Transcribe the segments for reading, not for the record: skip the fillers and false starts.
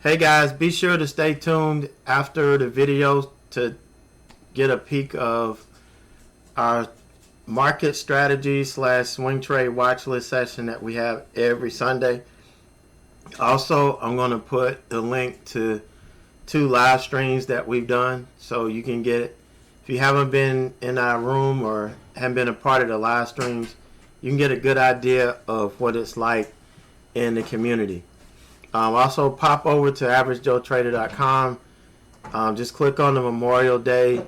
Hey guys, be sure to stay tuned after the video to get a peek of our market strategy slash swing trade watch list session that we have every Sunday. Also, I'm going to put the link to 2 live streams that we've done so you can get it. If you haven't been in our room or haven't been a part of the live streams, you can get a good idea of what it's like in the community. Also, pop over to averagejoetrader.com. Just click on the Memorial Day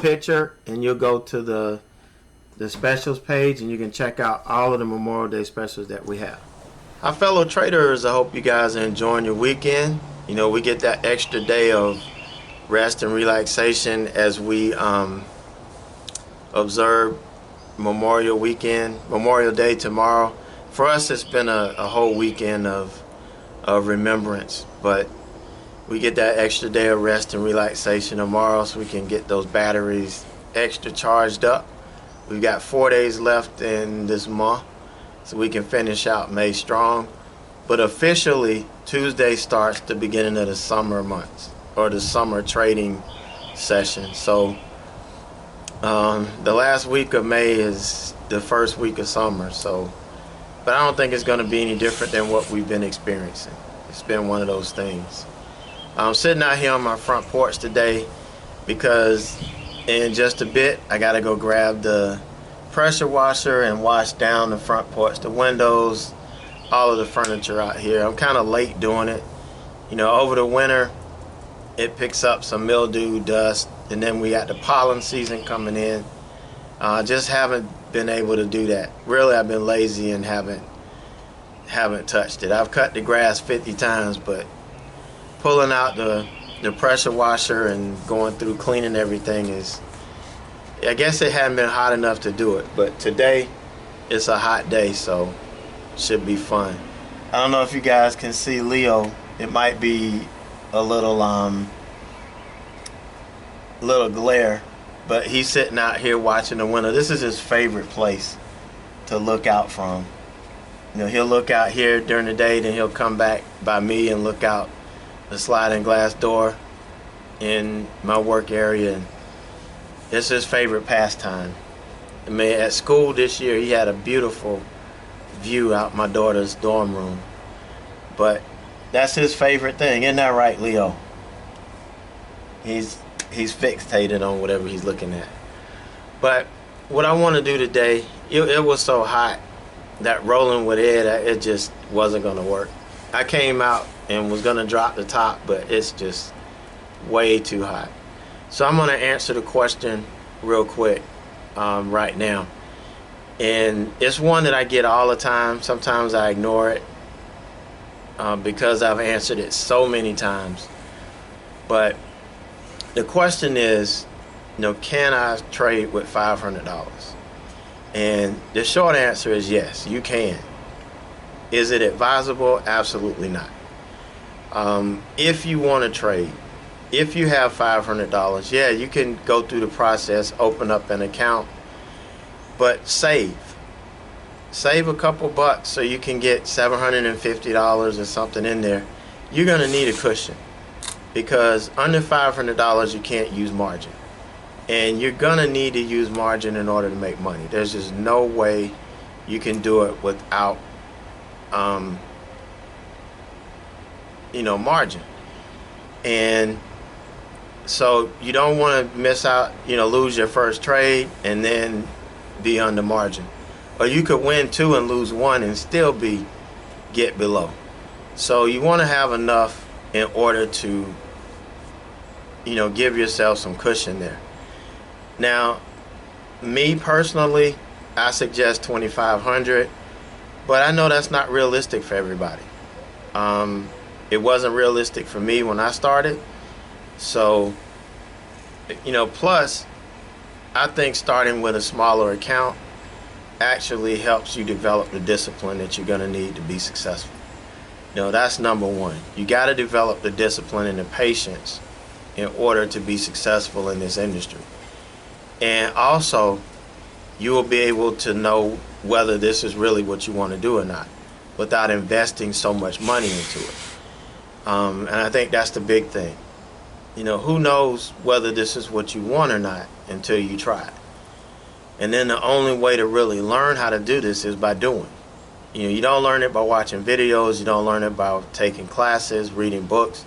picture, and you'll go to the specials page, and you can check out all of the Memorial Day specials that we have. Our fellow traders, I hope you guys are enjoying your weekend. You know, we get that extra day of rest and relaxation as we observe Memorial Day tomorrow. For us, it's been a whole weekend of remembrance, but we get that extra day of rest and relaxation tomorrow so we can get those batteries extra charged up. We've got 4 days left in this month so we can finish out May strong, but officially Tuesday starts the beginning of the summer months, or the summer trading session. So the last week of May is the first week of summer, but I don't think it's going to be any different than what we've been experiencing. It's been one of those things. I'm sitting out here on my front porch today because in just a bit I got to go grab the pressure washer and wash down the front porch, the windows, all of the furniture out here. I'm kind of late doing it. You know, over the winter it picks up some mildew, dust, and then we got the pollen season coming in. Just haven't been able to do that. Really, I've been lazy and haven't touched it. I've cut the grass 50 times, but pulling out the pressure washer and going through cleaning everything is, I guess it hadn't been hot enough to do it, but today it's a hot day, so it should be fun. I don't know if you guys can see Leo. It might be a little glare, but he's sitting out here watching the window. This is his favorite place to look out from. You know, he'll look out here during the day, then he'll come back by me and look out the sliding glass door in my work area. And it's his favorite pastime. I mean, at school this year, he had a beautiful view out my daughter's dorm room. But that's his favorite thing. Isn't that right, Leo? He's fixated on whatever he's looking at. But what I want to do today, it was so hot that rolling with Ed, it just wasn't going to work. I came out and was going to drop the top, but it's just way too hot. So I'm going to answer the question real quick right now. And it's one that I get all the time. Sometimes I ignore it because I've answered it so many times. But the question is, you know, can I trade with $500? And the short answer is yes, you can. Is it advisable? Absolutely not. If you want to trade, if you have $500, yeah, you can go through the process, open up an account, but save a couple bucks so you can get $750 or something in there. You're going to need a cushion, because under $500 you can't use margin, and you're gonna need to use margin in order to make money. There's just no way you can do it without margin. And so you don't want to miss out, lose your first trade and then be under margin, or you could win 2 and lose 1 and still get below. So you want to have enough in order to give yourself some cushion there. Now, me personally, I suggest 2,500, but I know that's not realistic for everybody. It wasn't realistic for me when I started. So, plus, I think starting with a smaller account actually helps you develop the discipline that you're going to need to be successful. That's number one. You got to develop the discipline and the patience in order to be successful in this industry. And also, you will be able to know whether this is really what you want to do or not without investing so much money into it. And I think that's the big thing. Who knows whether this is what you want or not until you try it. And then the only way to really learn how to do this is by doing. You don't learn it by watching videos. You don't learn it by taking classes, reading books.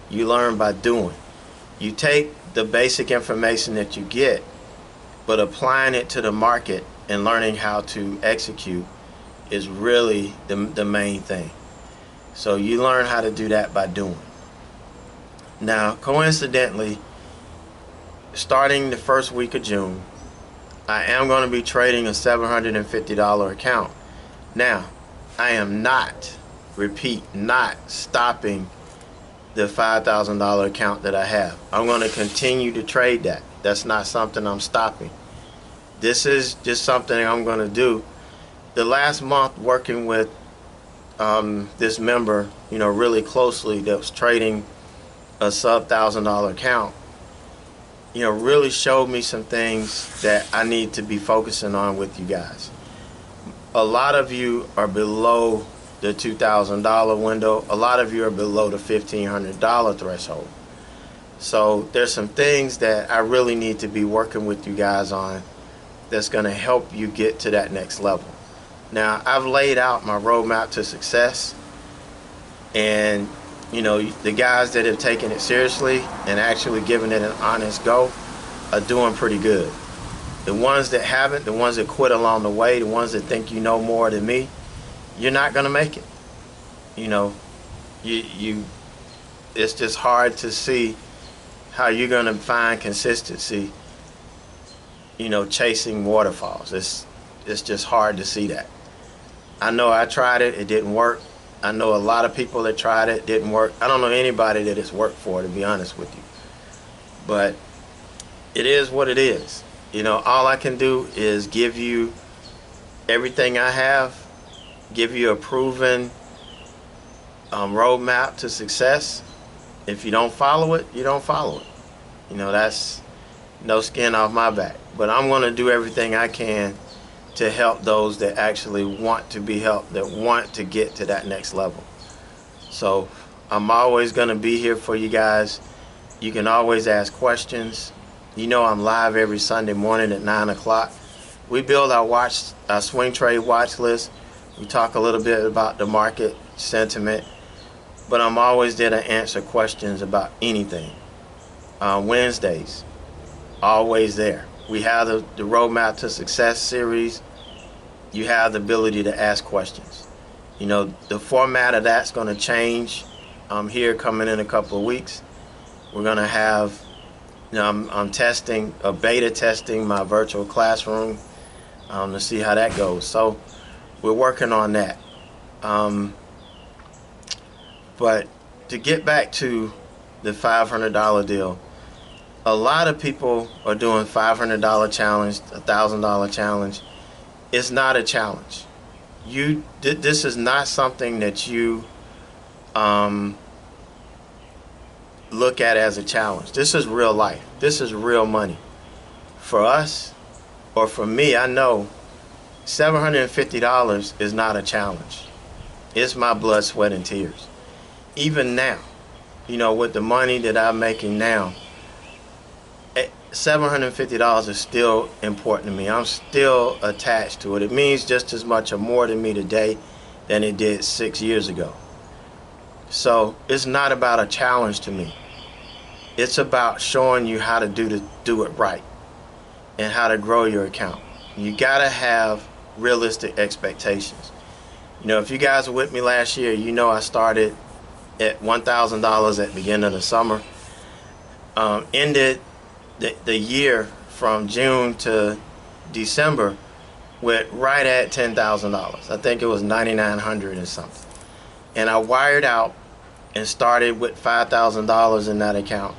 You learn by doing. You take the basic information that you get, but applying it to the market and learning how to execute is really the main thing. So you learn how to do that by doing. Now, coincidentally, starting the first week of June, I am going to be trading a $750 account. Now, I am not, repeat, not stopping the $5,000 account that I have. I'm going to continue to trade that. That's not something I'm stopping. This is just something I'm going to do. The last month working with this member, really closely, that was trading a sub $1,000 account, really showed me some things that I need to be focusing on with you guys. A lot of you are below the $2,000 window. A lot of you are below the $1,500 threshold. So there's some things that I really need to be working with you guys on that's going to help you get to that next level. Now, I've laid out my roadmap to success, and the guys that have taken it seriously and actually given it an honest go are doing pretty good. The ones that haven't, the ones that quit along the way, the ones that think you know more than me, you're not going to make it. It's just hard to see how you're going to find consistency, chasing waterfalls. It's just hard to see that. I know I tried it, it didn't work. I know a lot of people that tried it, didn't work. I don't know anybody that it's worked for, to be honest with you. But it is what it is. All I can do is give you everything I have, give you a proven roadmap to success. If you don't follow it, you don't follow it. That's no skin off my back. But I'm going to do everything I can to help those that actually want to be helped, that want to get to that next level. So I'm always going to be here for you guys. You can always ask questions. I'm live every Sunday morning at 9 o'clock. We build our swing trade watch list. We talk a little bit about the market sentiment, but I'm always there to answer questions about anything. Wednesdays, always there. We have the Roadmap to Success series. You have the ability to ask questions. The format of that's going to change here coming in a couple of weeks. We're going to have, I'm beta testing my virtual classroom to see how that goes. So we're working on that. But to get back to the $500 deal, a lot of people are doing $500 challenge, $1,000 challenge. It's not a challenge. This is not something that you look at as a challenge. This is real life. This is real money. For us, or for me, I know $750 is not a challenge. It's my blood, sweat, and tears. Even now, with the money that I'm making now, $750 is still important to me. I'm still attached to it. It means just as much or more to me today than it did 6 years ago. So it's not about a challenge to me. It's about showing you how to do it right and how to grow your account. You gotta have realistic expectations. If you guys were with me last year, I started at $1,000 at the beginning of the summer. Ended the year from June to December with right at $10,000. I think it was $9,900 or something. And I wired out and started with $5,000 in that account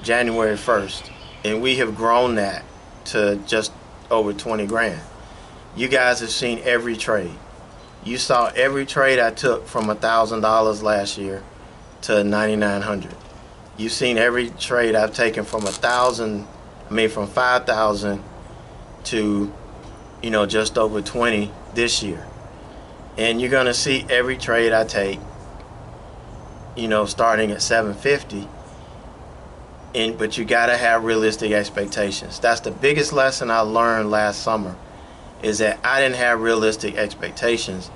January 1st. And we have grown that to just over 20 grand. You guys have seen every trade. You saw every trade I took from $1,000 last year to $9,900. You've seen every trade I've taken from from 5,000 to, just over 20 this year. And you're gonna see every trade I take starting at 750. But you gotta have realistic expectations. That's the biggest lesson I learned last summer, is that I didn't have realistic expectations,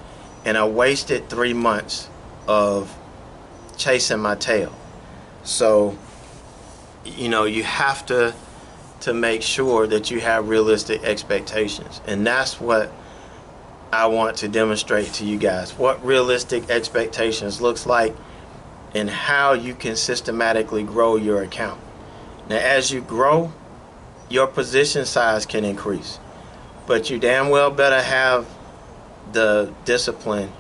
and I wasted 3 months of chasing my tail. So, you have to make sure that you have realistic expectations, and that's what I want to demonstrate to you guys, what realistic expectations looks like and how you can systematically grow your account. Now, as you grow, your position size can increase, but you damn well better have the discipline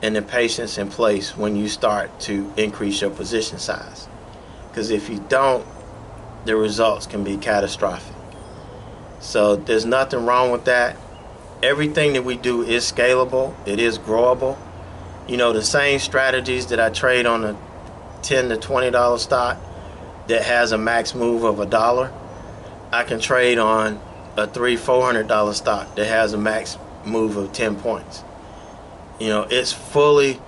and the patience in place when you start to increase your position size, because if you don't, the results can be catastrophic. So there's nothing wrong with that. Everything that we do is scalable. It is growable. The same strategies that I trade on a $10 to $20 stock that has a max move of $1, I can trade on a $300-$400 stock that has a max move of 10 points. It's fully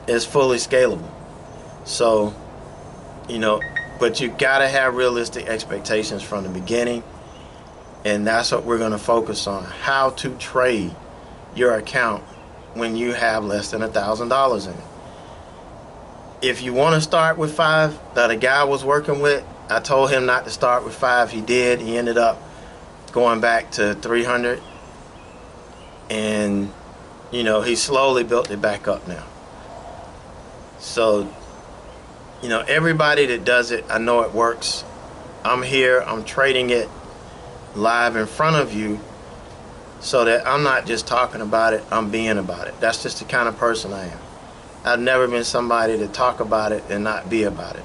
scalable. So, but you gotta have realistic expectations from the beginning, and that's what we're gonna focus on: how to trade your account when you have less than $1,000 in it. If you want to start with 5, that a guy was working with, I told him not to start with 5. He did. He ended up going back to 300, and he slowly built it back up now. So everybody that does it, I know it works. I'm here, I'm trading it live in front of you, so that I'm not just talking about it, I'm being about it. That's just the kind of person I am. I've never been somebody to talk about it and not be about it.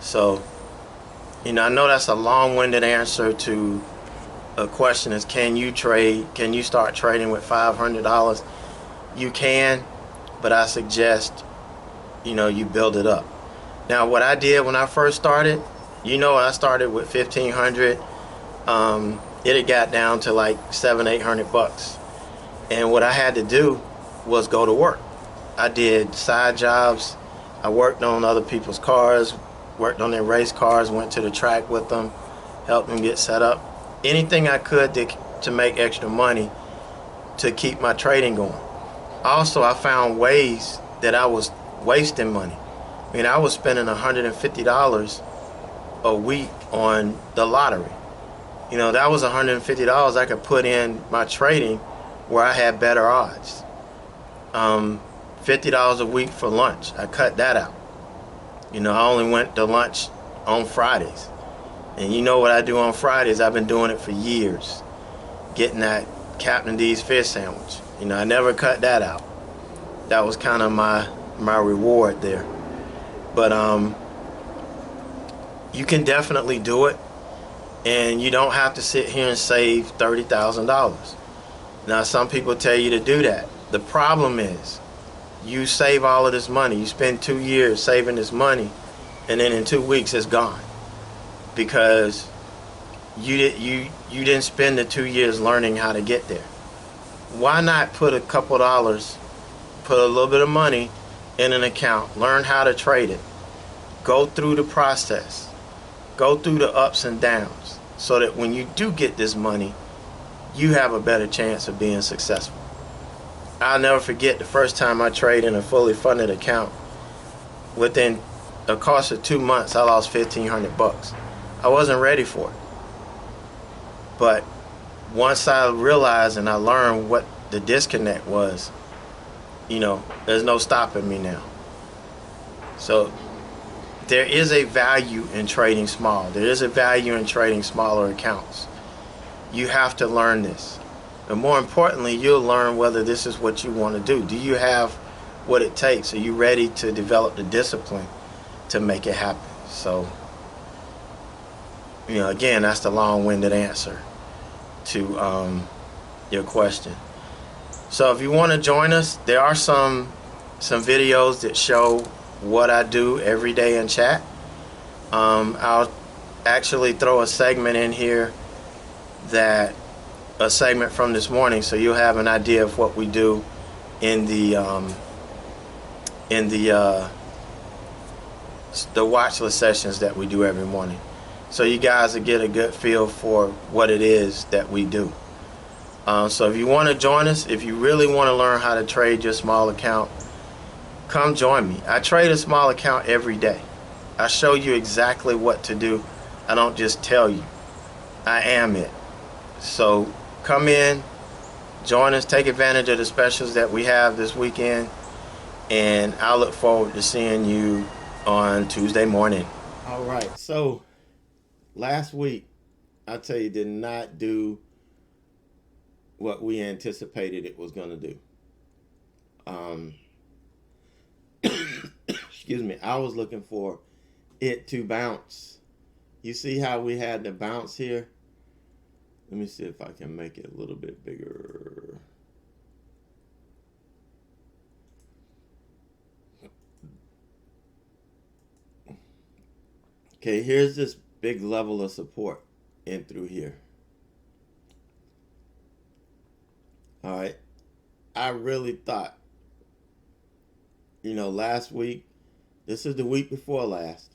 So, I know that's a long-winded answer to a question: is can you trade? Can you start trading with $500? You can, but I suggest, you build it up. Now, what I did when I first started, I started with $1,500. It had got down to like $700-$800, and what I had to do was go to work. I did side jobs. I worked on other people's cars, worked on their race cars, went to the track with them, helped them get set up. Anything I could to make extra money to keep my trading going. Also, I found ways that I was wasting money. I was spending $150 a week on the lottery. That was $150 I could put in my trading where I had better odds. $50 a week for lunch, I cut that out. I only went to lunch on Fridays. And what I do on Fridays? I've been doing it for years. Getting that Captain D's fish sandwich. I never cut that out. That was kind of my reward there. But you can definitely do it, and you don't have to sit here and save $30,000. Now, some people tell you to do that. The problem is, you save all of this money. You spend 2 years saving this money, and then in 2 weeks it's gone, because you didn't spend the 2 years learning how to get there. Why not put a couple dollars, put a little bit of money in an account, learn how to trade it, go through the process, go through the ups and downs, so that when you do get this money, you have a better chance of being successful. I'll never forget the first time I traded in a fully funded account. Within a course of 2 months, I lost $1,500. I wasn't ready for it. But once I realized and I learned what the disconnect was, there's no stopping me now. So there is a value in trading small. There is a value in trading smaller accounts. You have to learn this. And more importantly, you'll learn whether this is what you want to do. Do you have what it takes? Are you ready to develop the discipline to make it happen? So, again, that's the long-winded answer to your question. So if you want to join us, there are some videos that show what I do every day in chat. I'll actually throw a segment in here, a segment from this morning, so you'll have an idea of what we do in the in the watch list sessions that we do every morning, so you guys will get a good feel for what it is that we do. So if you want to join us, if you really want to learn how to trade your small account, come join me. I trade a small account every day. I show you exactly what to do. I don't just tell you. I am it. So come in, join us, take advantage of the specials that we have this weekend, and I look forward to seeing you on Tuesday morning. All right. So last week, I tell you, did not do what we anticipated it was going to do. Um, excuse me. I was looking for it to bounce. You see how we had the bounce here? Let me see if I can make it a little bit bigger. Okay, here's this big level of support in through here. All right. I really thought, last week, this is the week before last,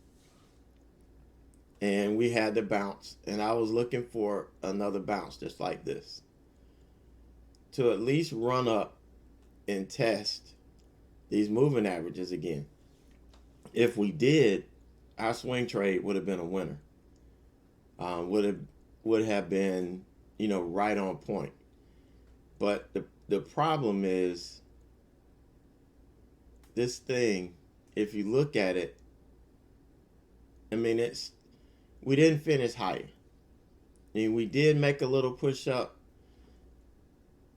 and we had the bounce, and I was looking for another bounce just like this to at least run up and test these moving averages again. If we did, our swing trade would have been a winner. Would have been, right on point. But the problem is this thing. If you look at it, I mean, we didn't finish higher. I mean, we did make a little push up.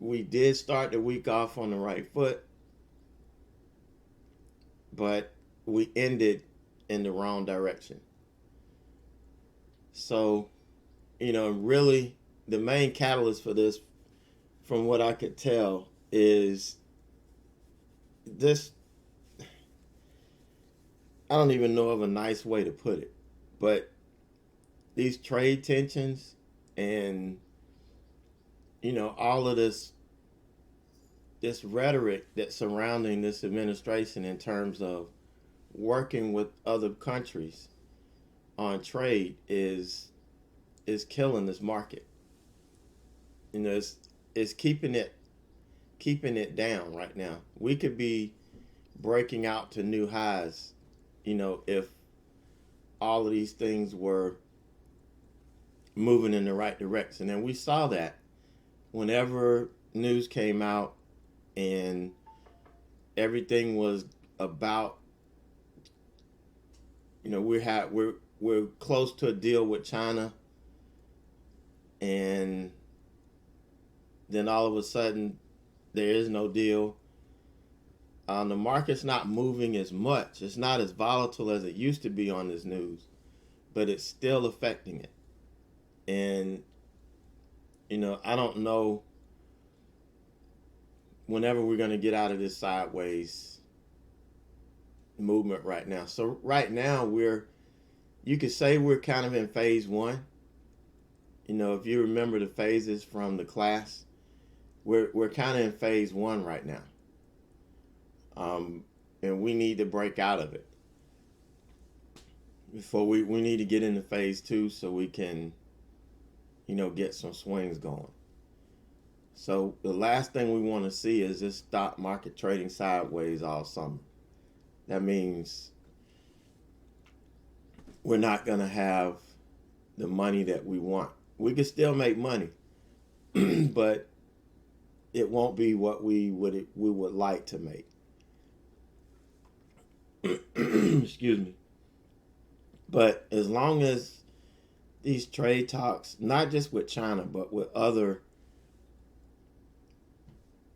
We did start the week off on the right foot, but we ended in the wrong direction. So, really, the main catalyst for this, from what I could tell, is this. I don't even know of a nice way to put it, but these trade tensions and all of this rhetoric that's surrounding this administration in terms of working with other countries on trade is killing this market. It's keeping it down right now. We could be breaking out to new highs, if all of these things were moving in the right direction. And we saw that whenever news came out and everything was about, we're close to a deal with China, and then all of a sudden there is no deal. The market's not moving as much. It's not as volatile as it used to be on this news, but it's still affecting it. And I don't know whenever we're going to get out of this sideways movement right now. So right now you could say we're kind of in phase one. If you remember the phases from the class, we're kind of in phase one right now. And we need to break out of it before we need to get into phase two so we can, get some swings going. So the last thing we want to see is this stock market trading sideways all summer. That means we're not going to have the money that we want. We can still make money, but it won't be what we would like to make. Excuse me. But as long as these trade talks, not just with China, but with other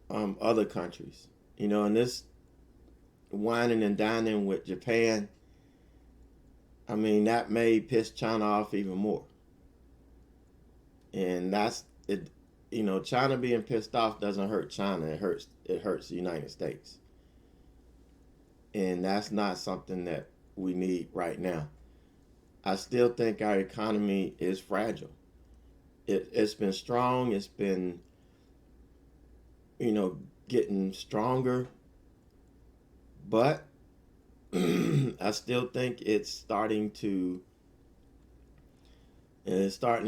countries, and this whining and dining with Japan, I mean, that may piss China off even more. And that's it. China being pissed off doesn't hurt China. It hurts the United States. And that's not something that we need right now. I still think our economy is fragile. It's been strong. It's been, getting stronger. But I still think it's starting to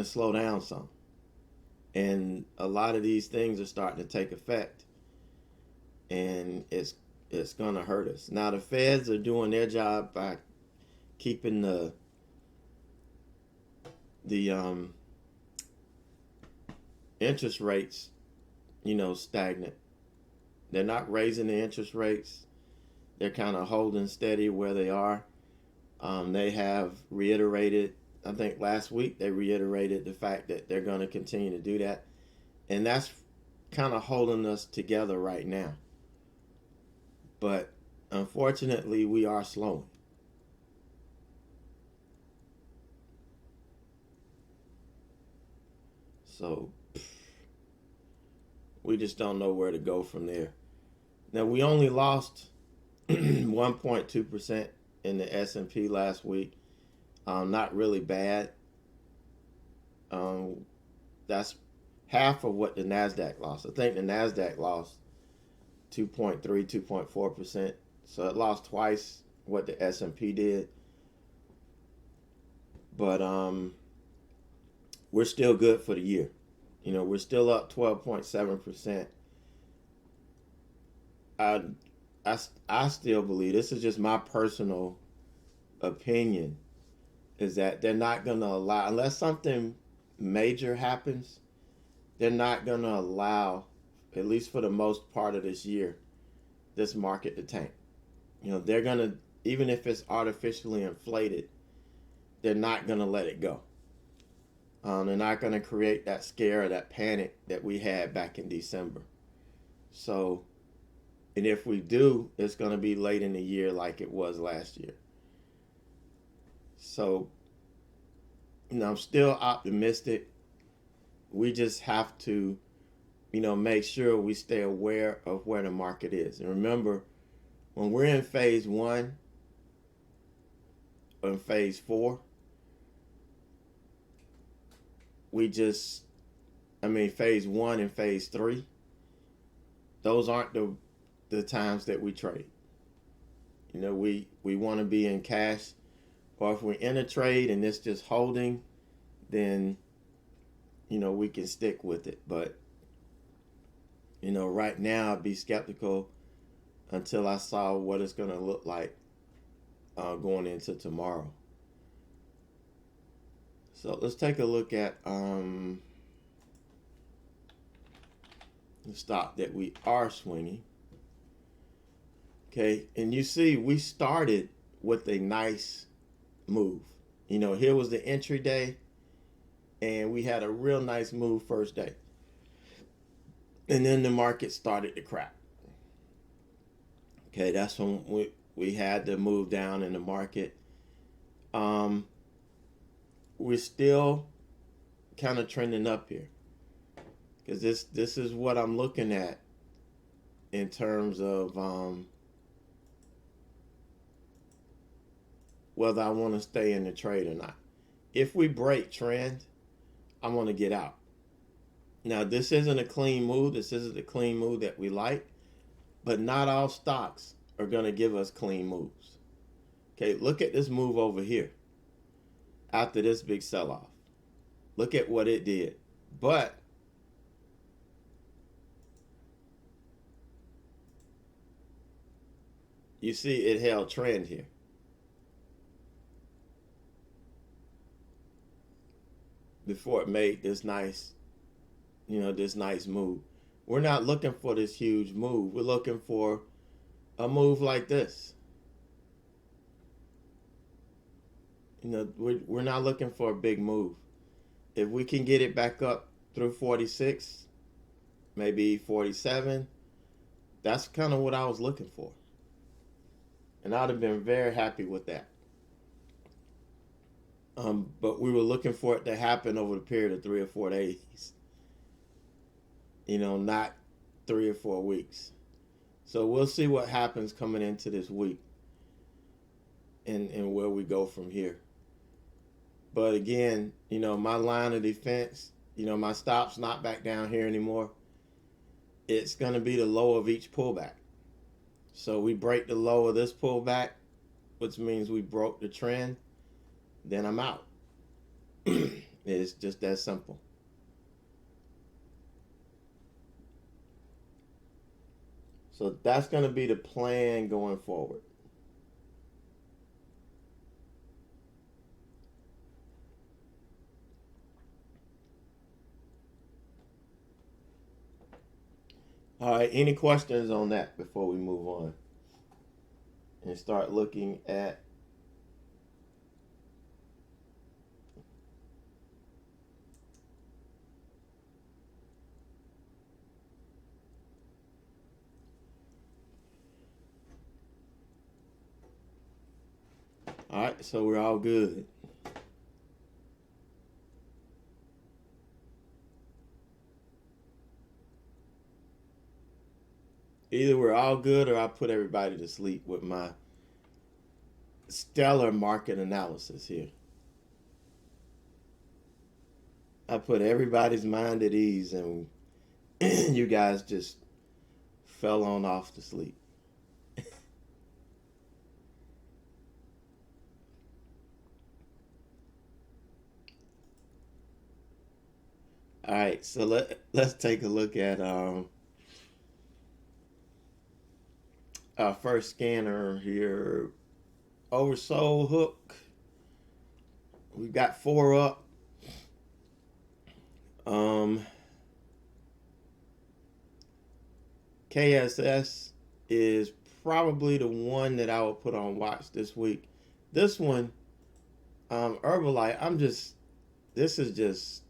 slow down some, and a lot of these things are starting to take effect, and it's going to hurt us. Now the Feds are doing their job by keeping the interest rates, stagnant. They're not raising the interest rates. They're kind of holding steady where they are. They have reiterated, I think last week they reiterated the fact that they're going to continue to do that. And that's kind of holding us together right now. But unfortunately, we are slowing. So we just don't know where to go from there. Now, we only lost 1.2% in the S&P last week. Not really bad. That's half of what the NASDAQ lost. I think the NASDAQ lost 2.3, 2.4%. So it lost twice what the S&P did. But we're still good for the year. We're still up 12.7%. I still believe, this is just my personal opinion, is that they're not going to allow, unless something major happens, they're not going to allow, at least for the most part of this year, this market to tank. They're going to, even if it's artificially inflated, they're not going to let it go. They're not going to create that scare or that panic that we had back in December. So, and if we do, it's going to be late in the year like it was last year. So, I'm still optimistic. We just have to, make sure we stay aware of where the market is. And remember, when we're in phase 1 or in phase 4, phase 1 and phase 3, those aren't the times that we trade. We want to be in cash, or if we're in a trade and it's just holding, then, we can stick with it. But, right now I'd be skeptical until I saw what it's going to look like going into tomorrow. So let's take a look at the stock that we are swinging. Okay, and you see we started with a nice move. Here was the entry day, and we had a real nice move first day. And then the market started to crack. Okay, that's when we had to move down in the market. We're still kind of trending up here, because this is what I'm looking at in terms of whether I want to stay in the trade or not. If we break trend, I want to get out. Now, this isn't a clean move. This isn't the clean move that we like, but not all stocks are going to give us clean moves. Okay, look at this move over here after this big sell-off. Look at what it did. But you see it held trend here. Before it made this nice move. We're not looking for this huge move. We're looking for a move like this. We're not looking for a big move. If we can get it back up through 46, maybe 47, that's kind of what I was looking for. And I'd have been very happy with that. But we were looking for it to happen over the period of 3 or 4 days. Not 3 or 4 weeks. So we'll see what happens coming into this week and where we go from here. But again, my line of defense, my stop's not back down here anymore. It's going to be the low of each pullback. So we break the low of this pullback, which means we broke the trend, then I'm out. It's just that simple. So that's going to be the plan going forward. All right, any questions on that before we move on and start looking at all right, so we're all good. Either we're all good or I put everybody to sleep with my stellar market analysis here. I put everybody's mind at ease and you guys just fell on off to sleep. All right, so let's take a look at our first scanner here. Oversold hook. We've got 4 up. KSS is probably the one that I would put on watch this week. This one, Herbalife, this is just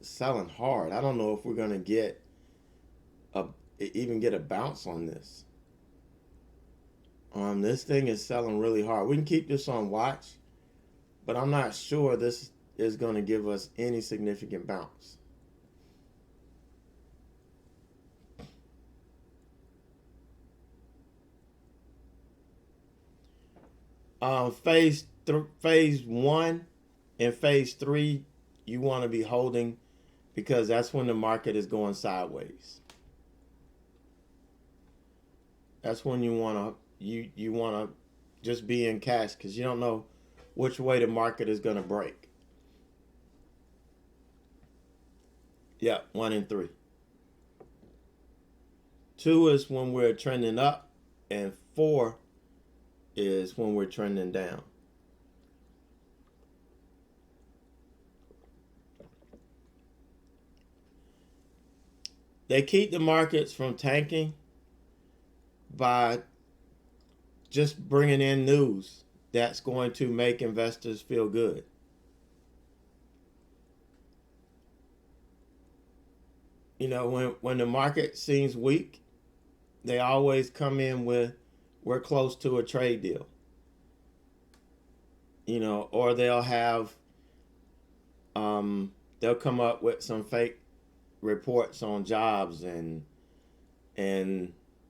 selling hard. I don't know if we're gonna a even get a bounce on this. This thing is selling really hard. We can keep this on watch, but I'm not sure this is going to give us any significant bounce. Phase 1 and phase 3, you want to be holding because that's when the market is going sideways. That's when you want to just be in cash because you don't know which way the market is going to break. Yeah, 1 and 3. 2 is when we're trending up, and 4 is when we're trending down. They keep the markets from tanking by just bringing in news that's going to make investors feel good. You know, when the market seems weak, they always come in with, we're close to a trade deal. You know, or they'll come up with some fake reports on jobs and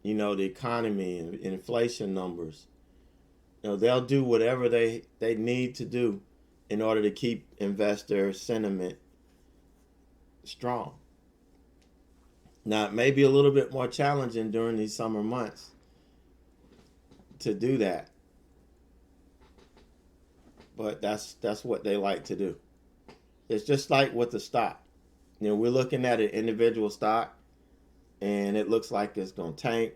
you know, the economy and inflation numbers. You know, they'll do whatever they need to do in order to keep investor sentiment strong. Now, it may be a little bit more challenging during these summer months to do that, but that's what they like to do. It's just like with the stock. You know, we're looking at an individual stock, and it looks like it's going to tank.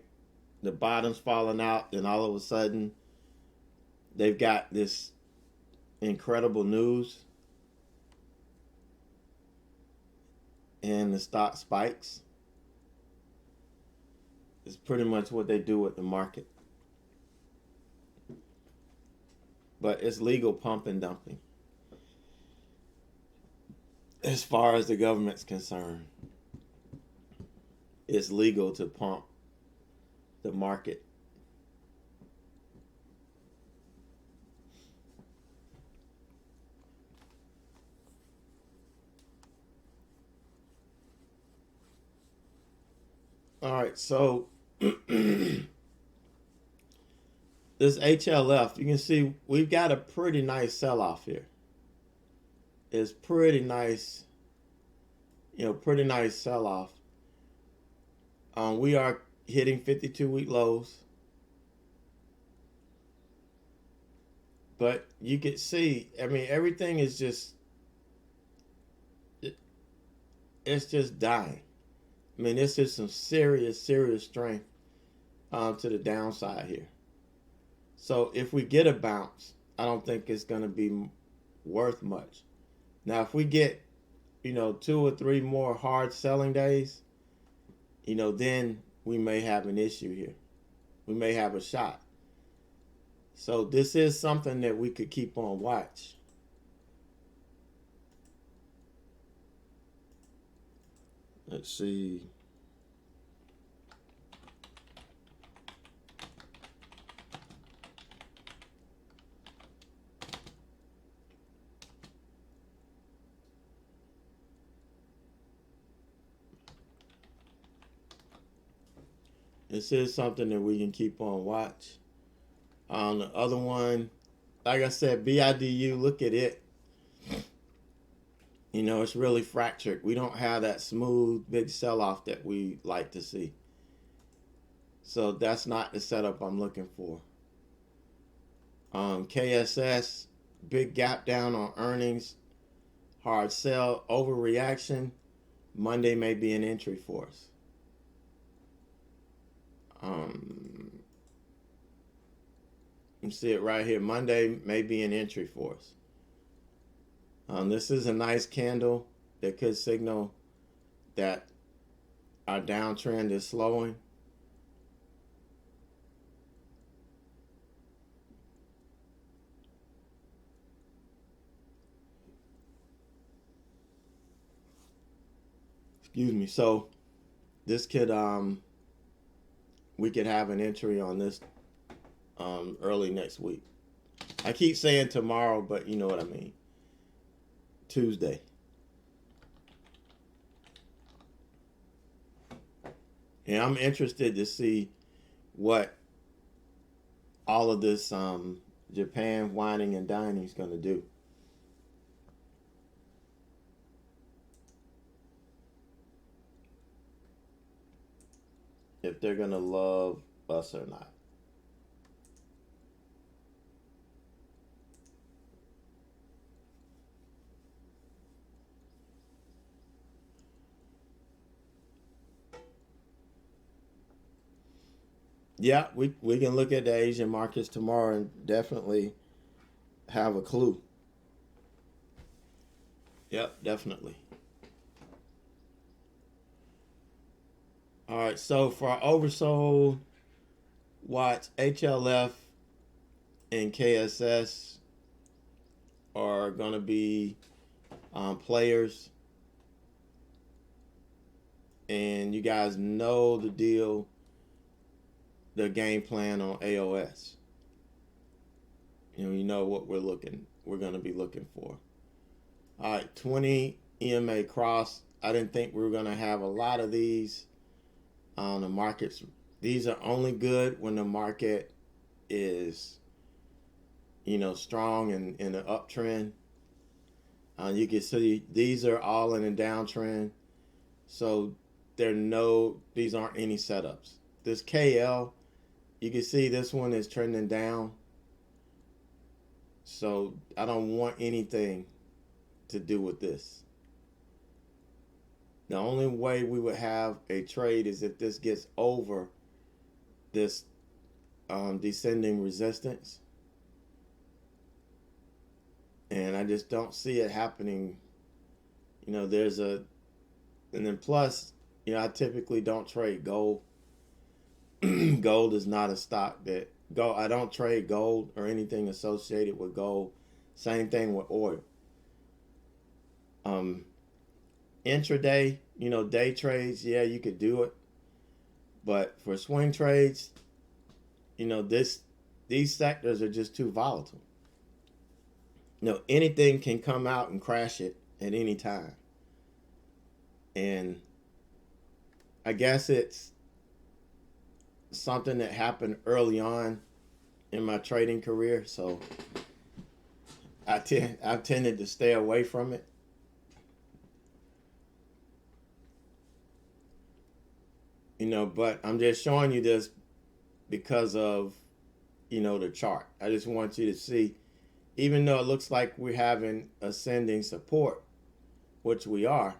The bottom's falling out, and all of a sudden, they've got this incredible news, and the stock spikes. It's pretty much what they do with the market. But it's legal pump and dumping as far as the government's concerned. It's legal to pump the market. All right, so this HLF, you can see we've got a pretty nice sell-off here. It's pretty nice, you know, pretty nice sell-off. We are hitting 52-week lows. But you could see, I mean, everything is just, it, it's just dying. I mean, it's just some serious, serious strength to the downside here. So if we get a bounce, I don't think it's going to be worth much. Now, if we get, 2 or 3 more hard selling days, then we may have an issue here. We may have a shot. So this is something that we could keep on watch. Let's see. This is something that we can keep on watch. On the other one, like I said, BIDU, look at it. It's really fractured. We don't have that smooth, big sell-off that we like to see. So that's not the setup I'm looking for. KSS, big gap down on earnings, hard sell, overreaction. Monday may be an entry for us. You see it right here. Monday may be an entry for us. This is a nice candle that could signal that our downtrend is slowing. Excuse me. So this could we could have an entry on this early next week. I keep saying tomorrow, but you know what I mean. Tuesday. And I'm interested to see what all of this Japan whining and dining is going to do. If they're going to love us or not. Yeah, we can look at the Asian markets tomorrow and definitely have a clue. Yep, definitely. All right, so for our oversold, watch HLF and KSS are going to be players. And you guys know the deal, the game plan on AOS. You know what we're going to be looking for. All right, 20 EMA cross. I didn't think we were going to have a lot of these on the markets. These are only good when the market is, strong and in an uptrend. You can see these are all in a downtrend. So these aren't any setups. This KL, you can see this one is trending down. So I don't want anything to do with this. The only way we would have a trade is if this gets over this descending resistance. And I just don't see it happening. And then plus, I typically don't trade gold. Gold is not a stock I don't trade gold or anything associated with gold. Same thing with oil. Intraday, day trades, yeah, you could do it. But for swing trades, these sectors are just too volatile. Anything can come out and crash it at any time. And I guess it's something that happened early on in my trading career, so I've tended to stay away from it. But I'm just showing you this because of, the chart. I just want you to see even though it looks like we're having ascending support, which we are,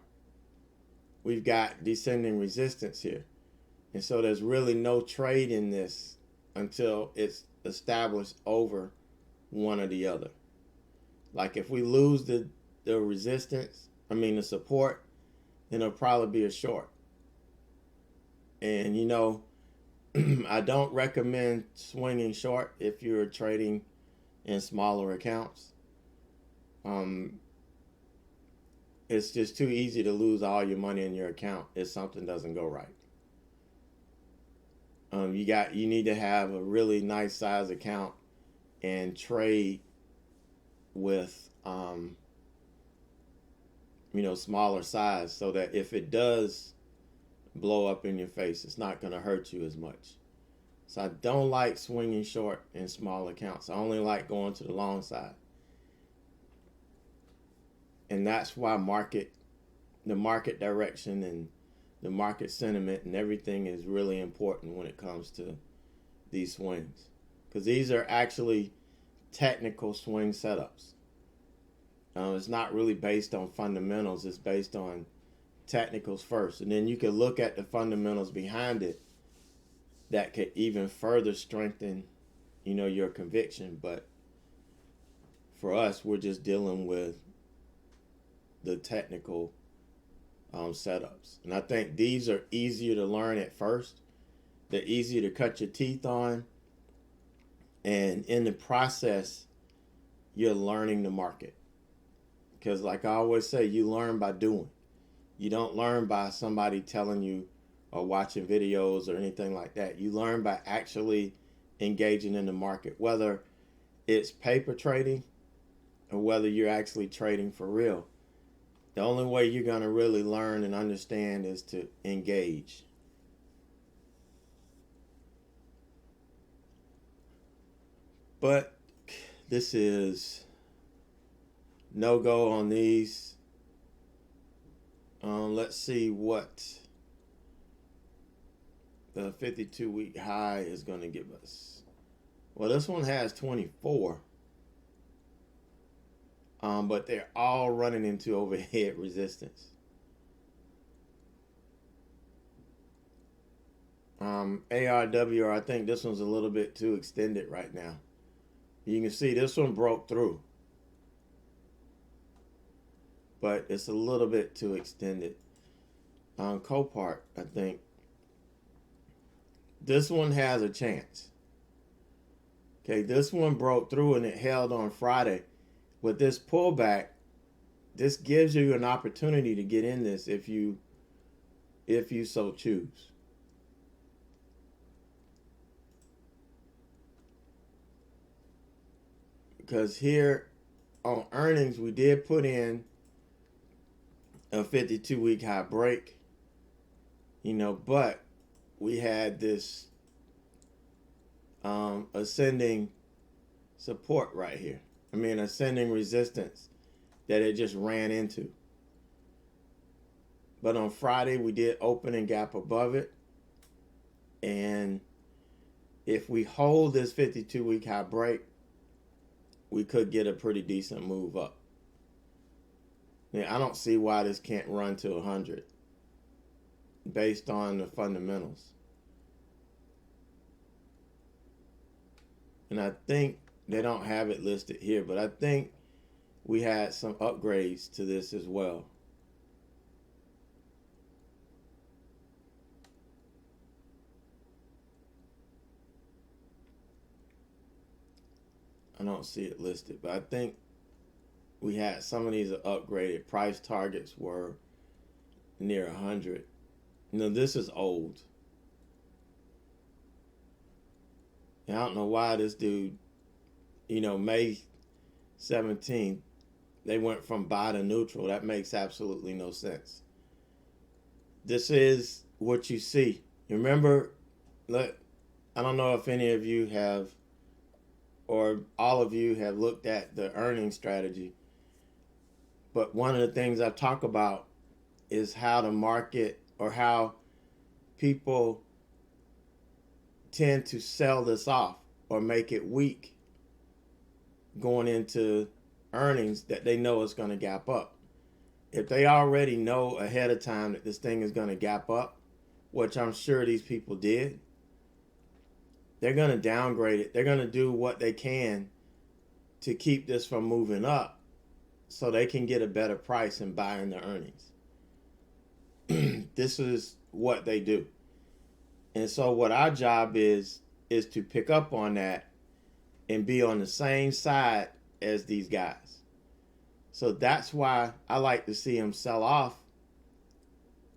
we've got descending resistance here. And so there's really no trade in this until it's established over one or the other. Like if we lose the resistance, the support, then it'll probably be a short. And I don't recommend swinging short if you're trading in smaller accounts. It's just too easy to lose all your money in your account if something doesn't go right. You need to have a really nice size account and trade with smaller size, so that if it does blow up in your face, it's not going to hurt you as much. So I don't like swinging short in small accounts. I only like going to the long side. And that's why the market direction and the market sentiment and everything is really important when it comes to these swings. Because these are actually technical swing setups. It's not really based on fundamentals. It's based on technicals first. And then you can look at the fundamentals behind it that could even further strengthen, your conviction. But for us, we're just dealing with the technical setups. And I think these are easier to learn at first. They're easier to cut your teeth on. And in the process, you're learning the market. Because like I always say, you learn by doing. You don't learn by somebody telling you or watching videos or anything like that. You learn by actually engaging in the market, whether it's paper trading or whether you're actually trading for real. The only way you're going to really learn and understand is to engage. But this is no go on these. Let's see what the 52-week high is going to give us. Well, this one has 24. But they're all running into overhead resistance. ARWR, I think this one's a little bit too extended right now. You can see this one broke through, but it's a little bit too extended. Copart, I think this one has a chance. Okay, this one broke through and it held on Friday. With this pullback, this gives you an opportunity to get in this if you so choose. Because here on earnings, we did put in a 52-week high break, but we had this ascending support right here. Ascending resistance that it just ran into. But on Friday, we did open and gap above it. And if we hold this 52-week high break, we could get a pretty decent move up. I don't see why this can't run to 100 based on the fundamentals. And I think they don't have it listed here, but I think we had some upgrades to this as well. I don't see it listed, but I think we had some of these upgraded. Price targets were near 100. This is old. And I don't know why this dude, May 17th, they went from buy to neutral. That makes absolutely no sense. This is what you see. Remember, I don't know if any of you have, or all of you have looked at the earnings strategy, but one of the things I talk about is how the market, or how people tend to sell this off or make it weak going into earnings that they know it's going to gap up. If they already know ahead of time that this thing is going to gap up, which I'm sure these people did, they're going to downgrade it. They're going to do what they can to keep this from moving up so they can get a better price and buy in the earnings. This is what they do. And so what our job is to pick up on that and be on the same side as these guys. So that's why I like to see them sell off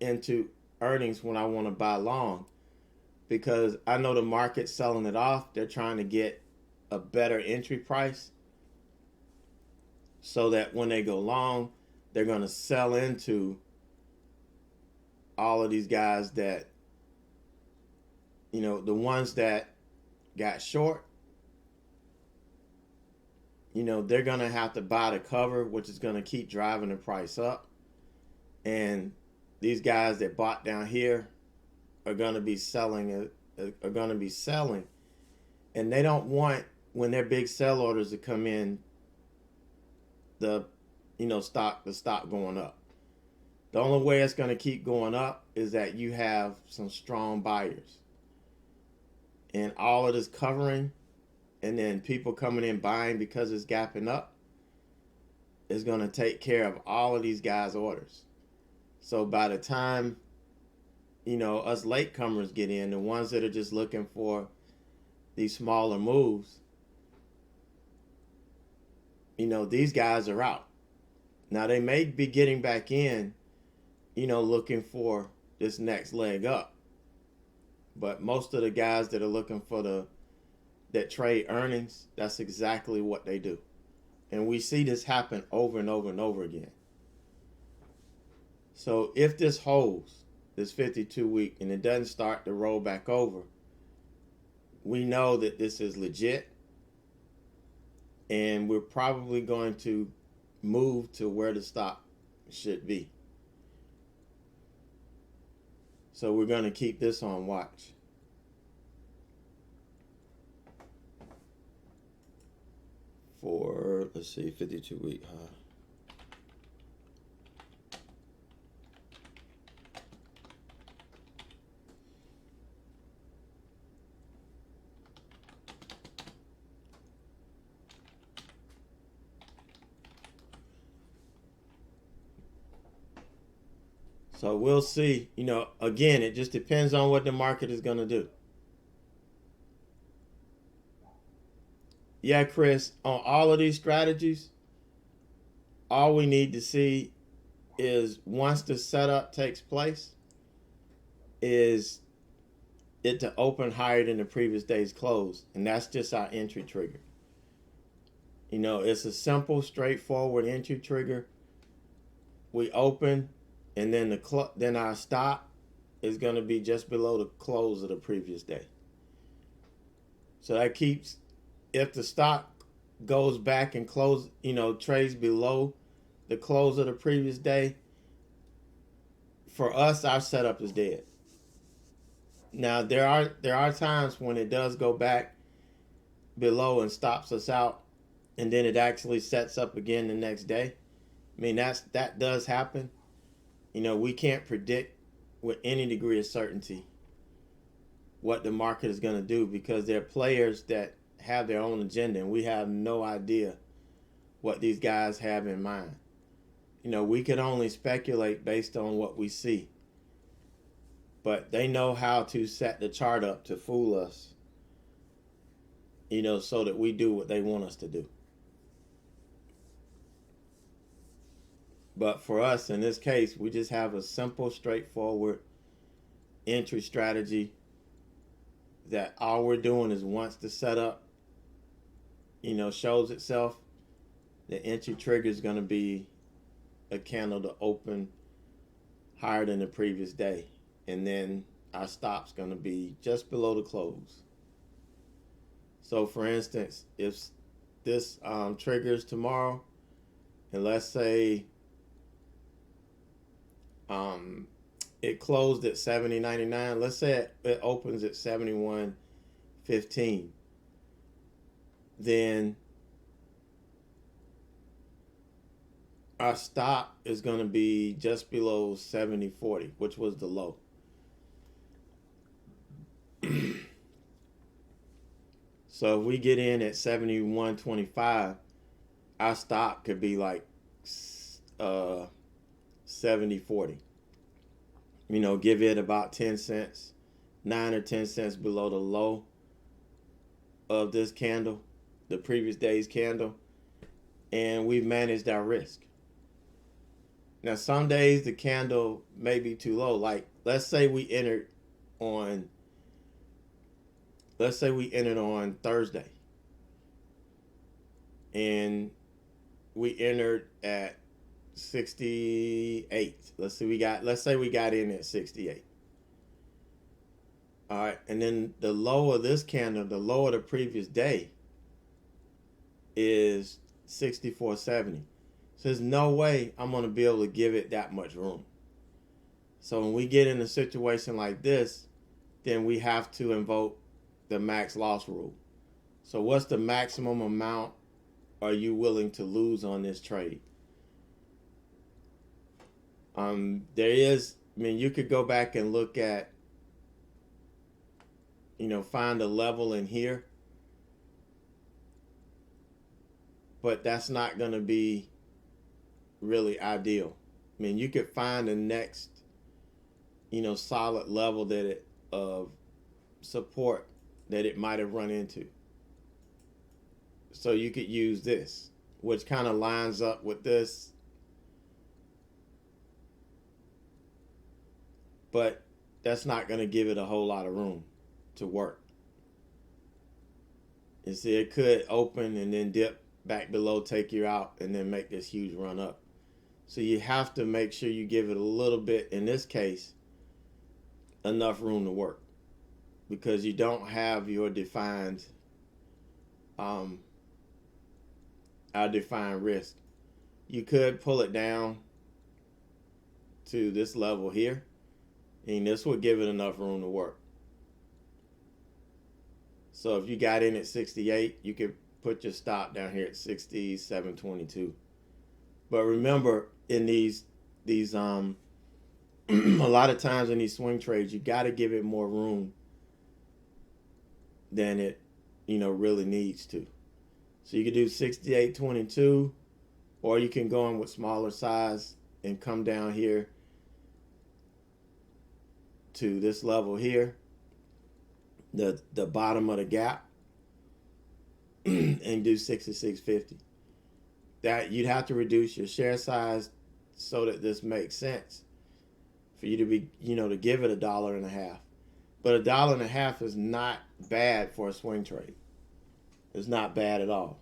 into earnings when I want to buy long, because I know the market's selling it off. They're trying to get a better entry price so that when they go long, they're going to sell into all of these guys that, the ones that got short, they're going to have to buy the cover, which is going to keep driving the price up. And these guys that bought down here are going to be selling, and they don't want, when their big sell orders to come in, the stock going up. The only way it's going to keep going up is that you have some strong buyers. And all of this covering and then people coming in buying because it's gapping up is going to take care of all of these guys' orders. So by the time, us latecomers get in, the ones that are just looking for these smaller moves, these guys are out. Now they may be getting back in, looking for this next leg up. But most of the guys that are looking for that trade earnings, that's exactly what they do. And we see this happen over and over and over again. So if this holds, this 52-week, and it doesn't start to roll back over, we know that this is legit. And we're probably going to move to where the stock should be. So we're going to keep this on watch. For, let's see, 52-week high. So we'll see. Again, it just depends on what the market is going to do. Yeah, Chris, on all of these strategies, all we need to see is once the setup takes place, is it to open higher than the previous day's close. And that's just our entry trigger. It's a simple, straightforward entry trigger. We open, and then then our stop is going to be just below the close of the previous day. So that keeps, if the stock goes back and trades below the close of the previous day, for us, our setup is dead. Now there are times when it does go back below and stops us out, and then it actually sets up again the next day. I mean, that does happen. We can't predict with any degree of certainty what the market is going to do, because there are players that have their own agenda, and we have no idea what these guys have in mind. We can only speculate based on what we see. But they know how to set the chart up to fool us, so that we do what they want us to do. But for us, in this case, we just have a simple, straightforward entry strategy that all we're doing is, once the setup, shows itself, the entry trigger is going to be a candle to open higher than the previous day. And then our stop's going to be just below the close. So for instance, if this triggers tomorrow, and let's say it closed at 70.99, let's say it opens at 71.15, then our stop is going to be just below 70.40, which was the low. So if we get in at 71.25, our stop could be like 70.40. Give it about 10 cents, 9 or 10 cents below the low of this candle, the previous day's candle, and we've managed our risk. Now, some days the candle may be too low. Like, let's say we entered on Thursday, and we entered at 68. Let's say we got in at 68. All right, and then the low of this candle, the low of the previous day, is 64.70. So there's no way I'm going to be able to give it that much room. So when we get in a situation like this, then we have to invoke the max loss rule. So what's the maximum amount are you willing to lose on this trade? You could go back and look at, find a level in here, but that's not going to be really ideal. You could find the next, solid level of support that it might have run into. So you could use this, which kind of lines up with this, but that's not going to give it a whole lot of room to work. You see, it could open and then dip back below, take you out, and then make this huge run up. So you have to make sure you give it a little bit, in this case, enough room to work, because you don't have your defined our defined risk. You could pull it down to this level here, and this would give it enough room to work. So if you got in at 68, you could put your stop down here at 67.22. But remember, in these a lot of times in these swing trades, you got to give it more room than it really needs to. So you could do 68.22, or you can go in with smaller size and come down here to this level here, the bottom of the gap, and do 66.50. That you'd have to reduce your share size so that this makes sense for you to be, to give it $1.50. But $1.50 is not bad for a swing trade. It's not bad at all.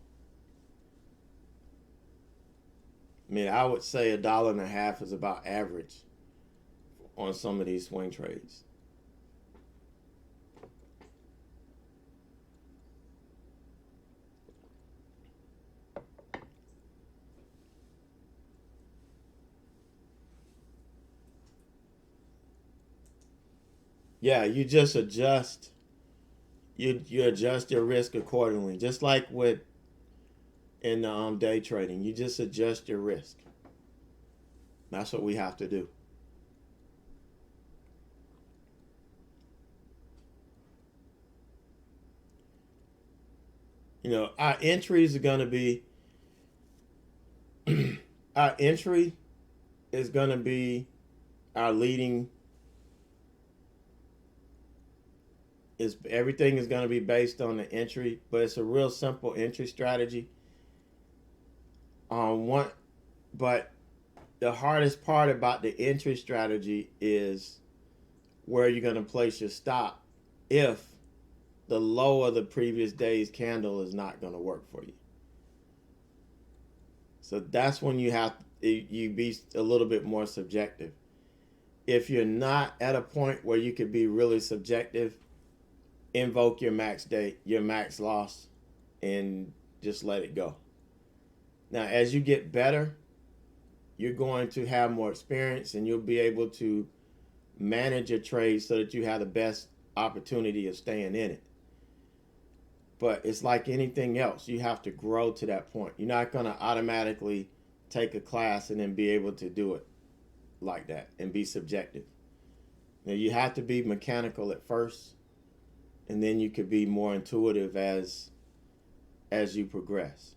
I would say $1.50 is about average on some of these swing trades. Yeah, you just adjust. You adjust your risk accordingly, just like with in day trading. You just adjust your risk. That's what we have to do. Our entries are going to be our entry is going to be our leading. Everything is going to be based on the entry, but it's a real simple entry strategy. But the hardest part about the entry strategy is where you're going to place your stop if the low of the previous day's candle is not going to work for you. So that's when you be a little bit more subjective. If you're not at a point where you could be really subjective, invoke your max loss, and just let it go. Now, as you get better, you're going to have more experience, and you'll be able to manage your trade so that you have the best opportunity of staying in it. But it's like anything else. You have to grow to that point. You're not going to automatically take a class and then be able to do it like that and be subjective. Now you have to be mechanical at first, and then you could be more intuitive as you progress.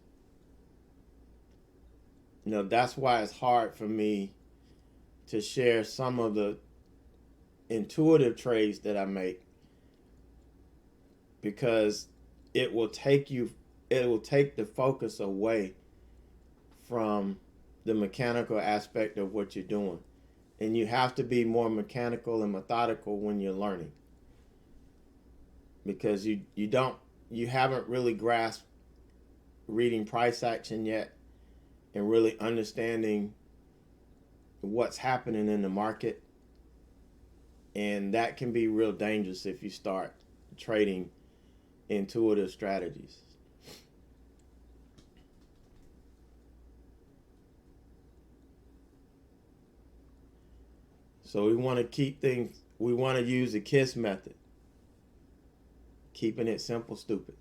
That's why it's hard for me to share some of the intuitive trades that I make, because it will take the focus away from the mechanical aspect of what you're doing. And you have to be more mechanical and methodical when you're learning, because you haven't really grasped reading price action yet and really understanding what's happening in the market. And that can be real dangerous if you start trading intuitive strategies. So we want to use the KISS method. Keeping it simple, stupid.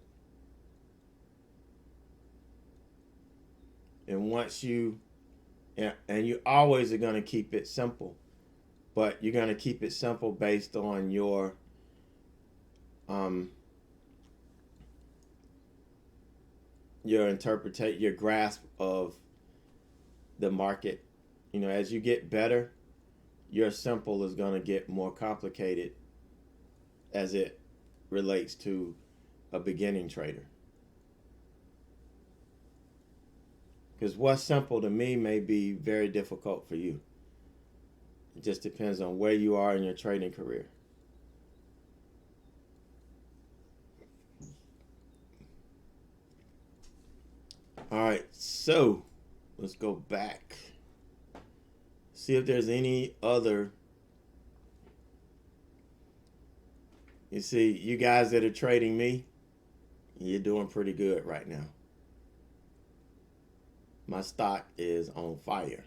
And you always are going to keep it simple, but you're going to keep it simple based on your your grasp of the market. As you get better, your simple is going to get more complicated as it relates to a beginning trader. Because what's simple to me may be very difficult for you. It just depends on where you are in your trading career. All right, so let's go back. See if there's any other. You see, you guys that are trading me, you're doing pretty good right now. My stock is on fire.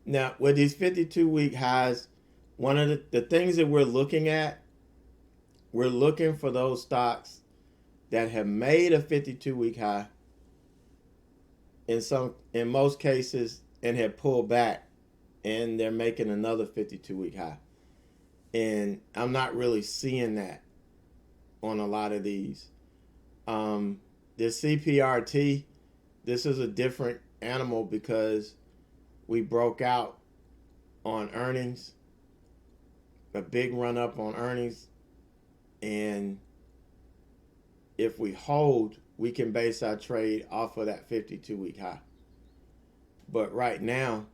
Now, with these 52-week highs, one of the things that we're looking for those stocks that have made a 52-week high in most cases, and have pulled back, and they're making another 52-week high. And I'm not really seeing that on a lot of these. The CPRT, this is a different animal because we broke out on earnings, a big run up on earnings, and if we hold, we can base our trade off of that 52-week high. But right now,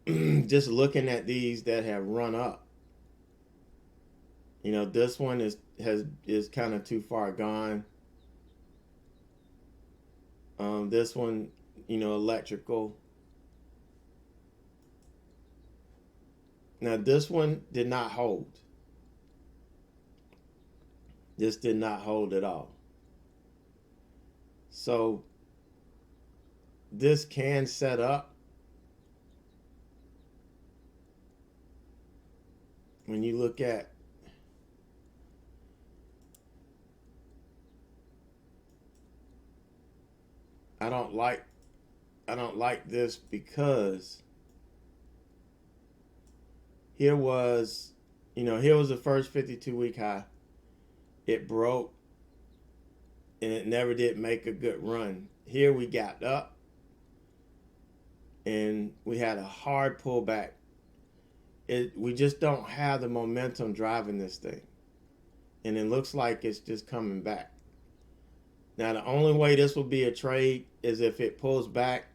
just looking at these that have run up, this one is kind of too far gone. This one, electrical. Now this one did not hold. This did not hold at all. So this can set up. When you look at I don't like this because here was the first 52-week high. It broke and it never did make a good run. Here we got up and we had a hard pullback. We just don't have the momentum driving this thing. And it looks like it's just coming back. Now, the only way this will be a trade is if it pulls back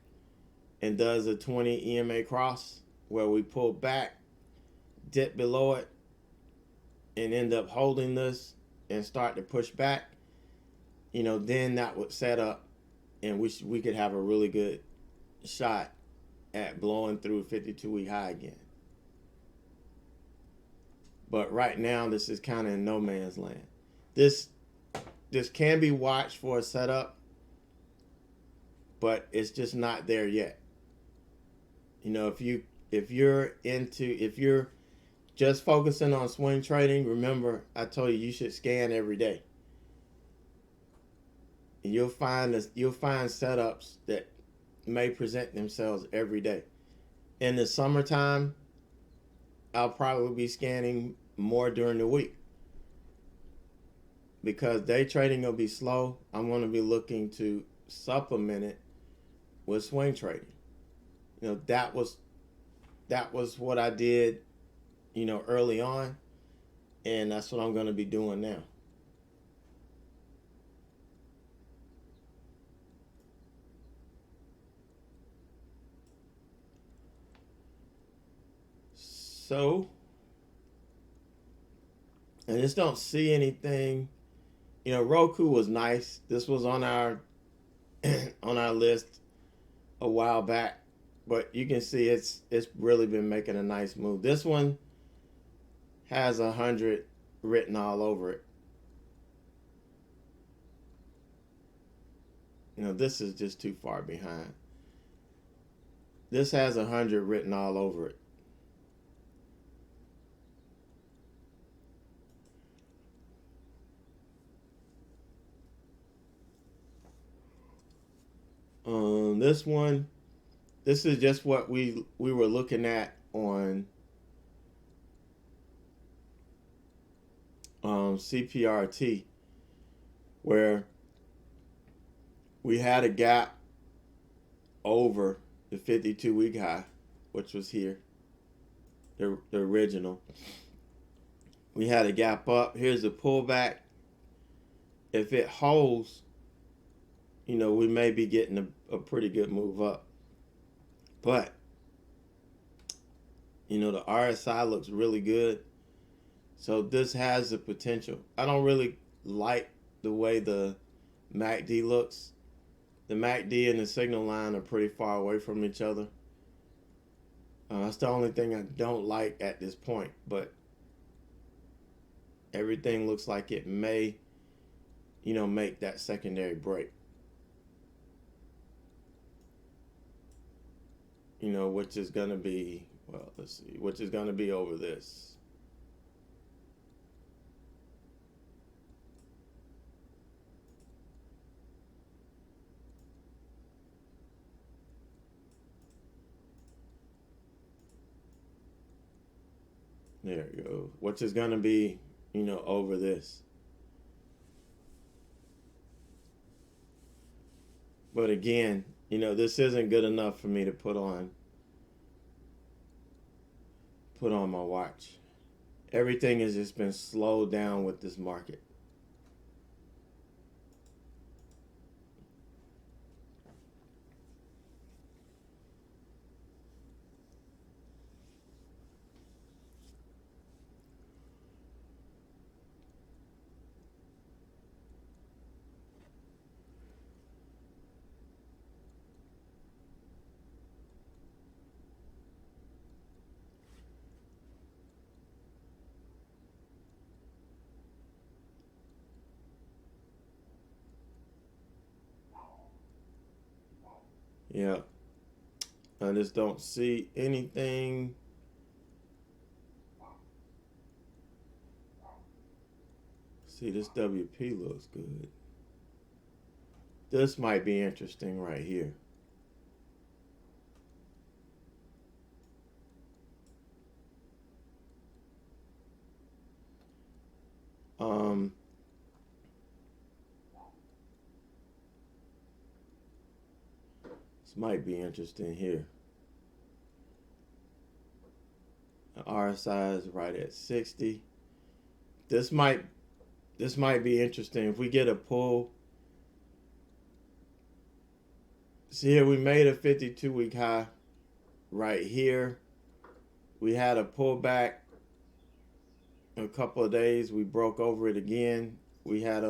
and does a 20 EMA cross, where we pull back, dip below it, and end up holding this and start to push back. Then that would set up, and we could have a really good shot at blowing through a 52-week high again. But right now, this is kind of in no man's land. This can be watched for a setup, but it's just not there yet. If you're just focusing on swing trading, remember I told you should scan every day. And you'll find setups that may present themselves every day. In the summertime, I'll probably be scanning more during the week because day trading will be slow. I'm going to be looking to supplement it with swing trading. That was what I did, early on, and that's what I'm going to be doing now. So, I just don't see anything. Roku was nice. This was on our on our list a while back, but you can see it's really been making a nice move. This one has 100 written all over it. This is just too far behind. This has 100 written all over it. This one, this is just what we were looking at on CPRT, where we had a gap over the 52-week high, which was here, the original. We had a gap up. Here's the pullback. If it holds, we may be getting a pretty good move up. But, the RSI looks really good. So this has the potential. I don't really like the way the MACD looks. The MACD and the signal line are pretty far away from each other. That's the only thing I don't like at this point. But everything looks like it may, make that secondary break. Which is going to be, well, let's see, which is going to be over this. There you go. Which is going to be, over this. But again, this isn't good enough for me to put on my watch. Everything has just been slowed down with this market. Yeah. I just don't see anything. See, this WP looks good. This might be interesting right here. Um, this might be interesting here. The RSI is right at 60. This might be interesting if we get a pull. See here, we made a 52-week high right here. We had a pullback a couple of days. We broke over it again. We had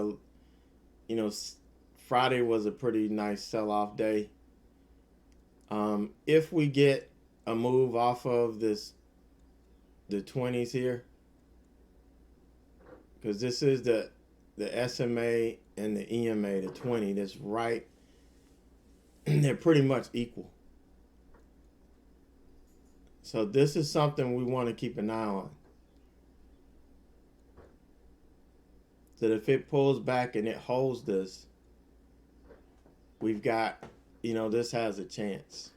Friday was a pretty nice sell-off day. If we get a move off of the 20s here, because this is the SMA and the EMA, the 20, that's right. They're pretty much equal. So this is something we want to keep an eye on. That if it pulls back and it holds this, we've got, this has a chance.